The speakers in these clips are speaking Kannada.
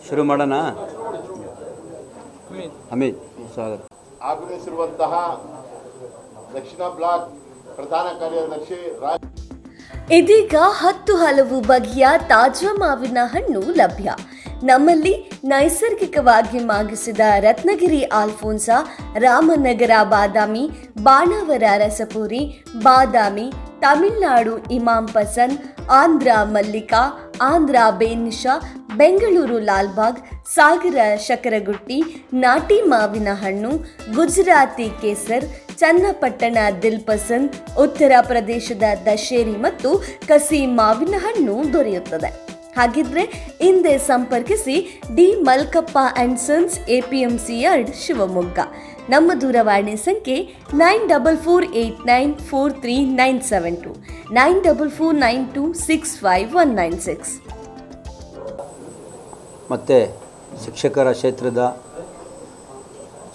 ಶುರು ಮಾಡೋಣ. ಅಮಿತ್ ಸ್ವಾಗತ. ಆಗಮಿಸಿರುವಂತಹ ದಕ್ಷಿಣ ಬ್ಲಾಕ್ ಪ್ರಧಾನ ಕಾರ್ಯದರ್ಶಿ ಇದೀಗ 10 ಹಲವು ಬಗೆಯ ತಾಜಾ ಮಾವಿನ ಹಣ್ಣು ಲಭ್ಯ. ನಮ್ಮಲ್ಲಿ ನೈಸರ್ಗಿಕವಾಗಿ ಮಾಗಿಸಿದ ರತ್ನಗಿರಿ ಆಲ್ಫೋನ್ಸಾ, ರಾಮನಗರ ಬಾದಾಮಿ, ಬಾಣಾವರ ರಸಪುರಿ, ಬಾದಾಮಿ, ತಮಿಳುನಾಡು ಇಮಾಂ ಪಸಂದ್, ಆಂಧ್ರ ಮಲ್ಲಿಕಾ, ಆಂಧ್ರ ಬೇನಿಶಾ, ಬೆಂಗಳೂರು ಲಾಲ್ಬಾಗ್, ಸಾಗರ ಶಕರಗುಟ್ಟಿ, ನಾಟಿ ಮಾವಿನ ಹಣ್ಣು, ಗುಜರಾತಿ ಕೇಸರ್, ಚನ್ನಪಟ್ಟಣ ದಿಲ್ ಪಸಂದ್, ಉತ್ತರ ಪ್ರದೇಶದ ದಶೇರಿ ಮತ್ತು ಕಸಿ ಮಾವಿನ ಹಣ್ಣು ದೊರೆಯುತ್ತದೆ. ಹಾಗಿದ್ರೆ ಹಿಂದೆ ಸಂಪರ್ಕಿಸಿ D Malkappa and sons, APMC yard, Shivamogga. ನಮ್ಮ ದೂರವಾಣಿ ಸಂಖ್ಯೆ 9448943972, 9449265196. ಮತ್ತು ಶಿಕ್ಷಕರ ಕ್ಷೇತ್ರದ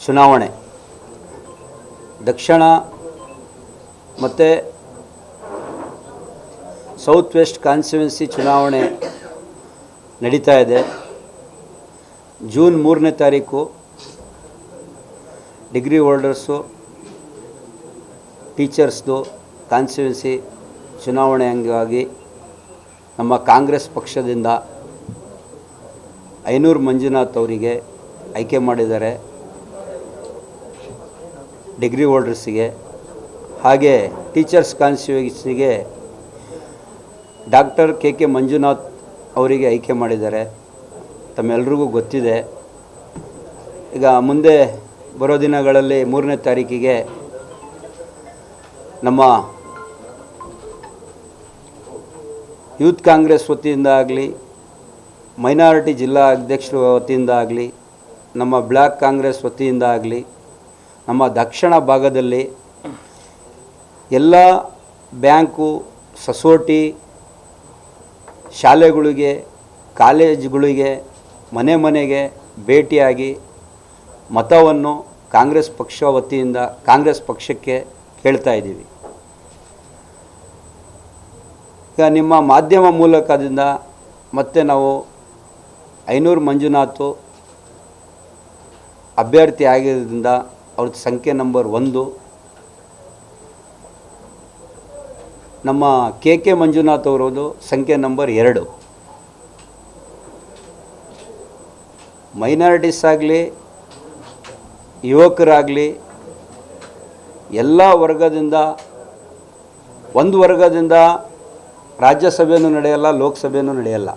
ಚುನಾವಣೆ ದಕ್ಷಿಣ ಮತ್ತು ಸೌತ್ ವೆಸ್ಟ್ ಕಾನ್ಸ್ಟಿಟ್ಯುವೆನ್ಸಿ ಚುನಾವಣೆ ನಡೀತಾ ಇದೆ. ಜೂನ್ 3ನೇ ತಾರೀಕು ಡಿಗ್ರಿ ಹೋಲ್ಡರ್ಸು, ಟೀಚರ್ಸ್ದು ಕಾನ್ಸ್ಟಿಟ್ಯುವೆನ್ಸಿ ಚುನಾವಣೆ ಅಂಗವಾಗಿ ನಮ್ಮ ಕಾಂಗ್ರೆಸ್ ಪಕ್ಷದಿಂದ ಐನೂರು ಮಂಜುನಾಥ್ ಅವರಿಗೆ ಆಯ್ಕೆ ಮಾಡಿದ್ದಾರೆ ಡಿಗ್ರಿ ಹೋಲ್ಡರ್ಸಿಗೆ. ಹಾಗೆ ಟೀಚರ್ಸ್ ಕಾನ್ಸ್ಟಿಟ್ಯುವೆನ್ಸಿಗೆ ಡಾಕ್ಟರ್ KK ಮಂಜುನಾಥ್ ಅವರಿಗೆ ಆಯ್ಕೆ ಮಾಡಿದ್ದಾರೆ. ತಮ್ಮೆಲ್ಲರಿಗೂ ಗೊತ್ತಿದೆ. ಈಗ ಮುಂದೆ ಬರೋ ದಿನಗಳಲ್ಲಿ 3ನೇ ತಾರೀಕಿಗೆ ನಮ್ಮ ಯೂತ್ ಕಾಂಗ್ರೆಸ್ ವತಿಯಿಂದ ಆಗಲಿ, ಮೈನಾರಿಟಿ ಜಿಲ್ಲಾ ಅಧ್ಯಕ್ಷರ ವತಿಯಿಂದ ಆಗಲಿ, ನಮ್ಮ ಬ್ಲಾಕ್ ಕಾಂಗ್ರೆಸ್ ವತಿಯಿಂದ ಆಗಲಿ, ನಮ್ಮ ದಕ್ಷಿಣ ಭಾಗದಲ್ಲಿ ಎಲ್ಲ ಬ್ಯಾಂಕು, ಸೊಸೈಟಿ, ಶಾಲೆಗಳಿಗೆ, ಕಾಲೇಜುಗಳಿಗೆ, ಮನೆ ಮನೆಗೆ ಭೇಟಿಯಾಗಿ ಮತವನ್ನು ಕಾಂಗ್ರೆಸ್ ಪಕ್ಷ ವತಿಯಿಂದ ಕಾಂಗ್ರೆಸ್ ಪಕ್ಷಕ್ಕೆ ಕೇಳ್ತಾ ಇದ್ದೀವಿ. ಈಗ ನಿಮ್ಮ ಮಾಧ್ಯಮ ಮೂಲಕದಿಂದ ಮತ್ತೆ ನಾವು ಐನೂರು ಮಂಜುನಾಥ್ ಅಭ್ಯರ್ಥಿ ಆಗಿರೋದ್ರಿಂದ ಅವ್ರದ್ದು ಸಂಖ್ಯೆ ನಂಬರ್ 1, ನಮ್ಮ KK ಮಂಜುನಾಥ್ ಅವರದು ಸಂಖ್ಯೆ ನಂಬರ್ 2. ಮೈನಾರಿಟೀಸ್ ಆಗಲಿ, ಯುವಕರಾಗಲಿ, ಎಲ್ಲ ವರ್ಗದಿಂದ, ಒಂದು ವರ್ಗದಿಂದ ರಾಜ್ಯಸಭೆಯೂ ನಡೆಯಲ್ಲ, ಲೋಕಸಭೆಯೂ ನಡೆಯಲ್ಲ.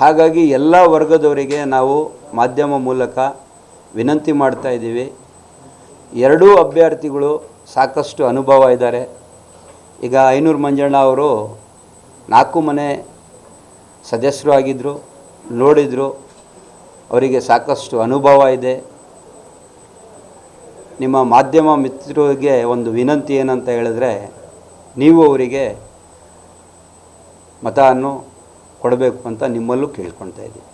ಹಾಗಾಗಿ ಎಲ್ಲ ವರ್ಗದವರಿಗೆ ನಾವು ಮಾಧ್ಯಮ ಮೂಲಕ ವಿನಂತಿ ಮಾಡ್ತಾ ಇದ್ದೀವಿ. ಎರಡೂ ಅಭ್ಯರ್ಥಿಗಳು ಸಾಕಷ್ಟು ಅನುಭವ ಇದ್ದಾರೆ. ಈಗ ಐನೂರು ಮಂಜಣ್ಣ ಅವರು 4 ಮನೆ ಸದಸ್ಯರು ಆಗಿದ್ದರು, ನೋಡಿದರು, ಅವರಿಗೆ ಸಾಕಷ್ಟು ಅನುಭವ ಇದೆ. ನಿಮ್ಮ ಮಾಧ್ಯಮ ಮಿತ್ರರಿಗೆ ಒಂದು ವಿನಂತಿ ಏನಂತ ಹೇಳಿದ್ರೆ, ನೀವು ಅವರಿಗೆ ಮತವನ್ನು ಕೊಡಬೇಕು ಅಂತ ನಿಮ್ಮಲ್ಲೂ ಕೇಳ್ಕೊಳ್ತಾ ಇದ್ದೀವಿ.